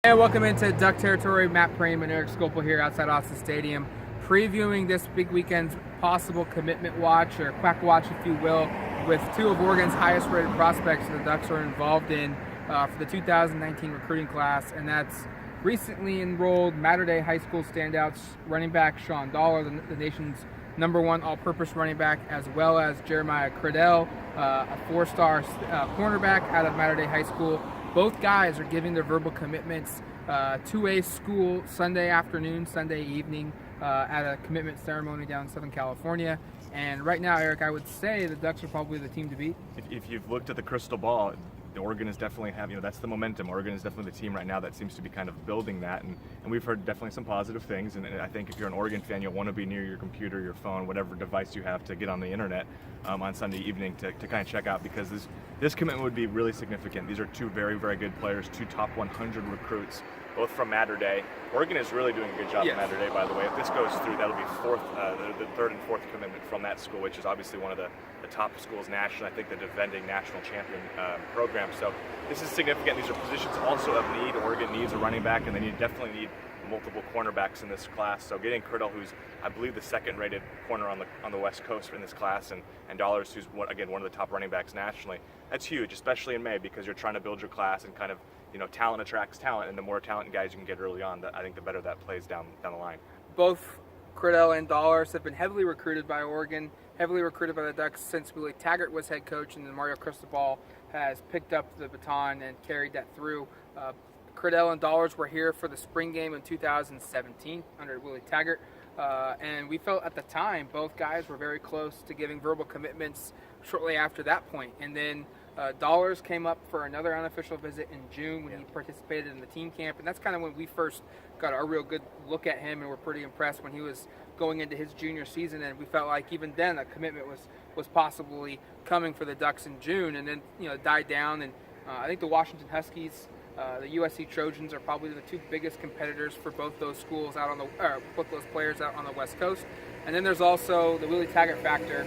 Hey, welcome into Duck Territory. Matt Prehm and Erik Skopil here outside Austin Stadium, previewing this big weekend's possible commitment watch, or quack watch if you will, with two of Oregon's highest rated prospects the Ducks are involved in for the 2019 recruiting class, and that's recently enrolled Mater Dei High School standouts running back Sean Dollar, the nation's #1 all-purpose running back, as well as Jeremiah Criddell, a four-star cornerback out of Mater Dei High School. Both guys are giving their verbal commitments to a school Sunday afternoon, Sunday evening at a commitment ceremony down in Southern California. And right now, Erik, I would say the Ducks are probably the team to beat. If you've looked at the crystal ball, Oregon is definitely that's the momentum. Oregon is definitely the team right now that seems to be kind of building that, and we've heard definitely some positive things. And I think if you're an Oregon fan, you'll want to be near your computer, your phone, whatever device you have to get on the internet on Sunday evening to kind of check out, because this commitment would be really significant. These are two very, very good players, two top 100 recruits, both from Mater Dei. Oregon is really doing a good job at Mater Dei, by the way. If this goes through, that'll be the third and fourth commitment from that school, which is obviously one of the top schools nationally. I think the defending national champion program. So this is significant. These are positions also of need. Oregon needs a running back, and they definitely need multiple cornerbacks in this class. So getting Criddell, who's I believe the second-rated corner on the West Coast in this class, and Dollars, who's one of the top running backs nationally, that's huge, especially in May, because you're trying to build your class and kind of, talent attracts talent, and the more talent guys you can get early on, I think the better that plays down the line. Both Criddell and Dollars have been heavily recruited by Oregon, heavily recruited by the Ducks since Willie Taggart was head coach, and then Mario Cristobal has picked up the baton and carried that through. Criddell and Dollars were here for the spring game in 2017 under Willie Taggart, and we felt at the time both guys were very close to giving verbal commitments shortly after that point. And then Dollars came up for another unofficial visit in June when he participated in the team camp, and that's kind of when we first got a real good look at him and were pretty impressed when he was going into his junior season, and we felt like even then a commitment was possibly coming for the Ducks in June, and then died down. And I think the Washington Huskies, the USC Trojans are probably the two biggest competitors for both those schools both those players out on the West Coast. And then there's also the Willie Taggart factor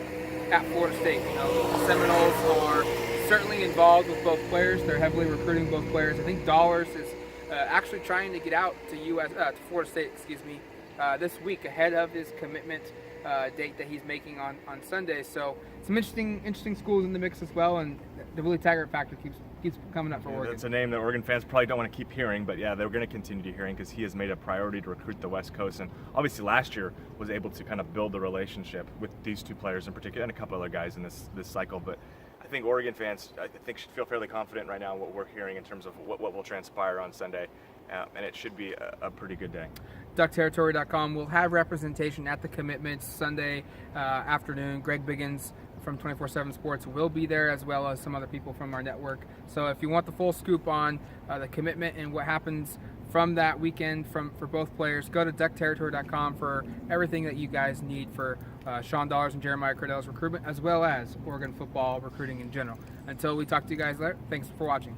at Florida State. The Seminoles are certainly involved with both players. They're heavily recruiting both players. I think Dollars is actually trying to get out to Florida State, this week ahead of his commitment date that he's making on Sunday. So some interesting schools in the mix as well, and the Willie Taggart factor keeps coming up for Oregon. That's a name that Oregon fans probably don't want to keep hearing, but yeah, they're going to continue to hearing, because he has made a priority to recruit the West Coast, and obviously last year was able to kind of build the relationship with these two players in particular, and a couple other guys in this cycle. But I think Oregon fans, should feel fairly confident right now in what we're hearing in terms of what will transpire on Sunday, and it should be a pretty good day. DuckTerritory.com will have representation at the commitments Sunday afternoon. Greg Biggins from 24/7 Sports will be there, as well as some other people from our network. So if you want the full scoop on the commitment and what happens from that weekend for both players, go to DuckTerritory.com for everything that you guys need for Sean Dollars and Jeremiah Criddell's recruitment, as well as Oregon football recruiting in general. Until we talk to you guys later, thanks for watching.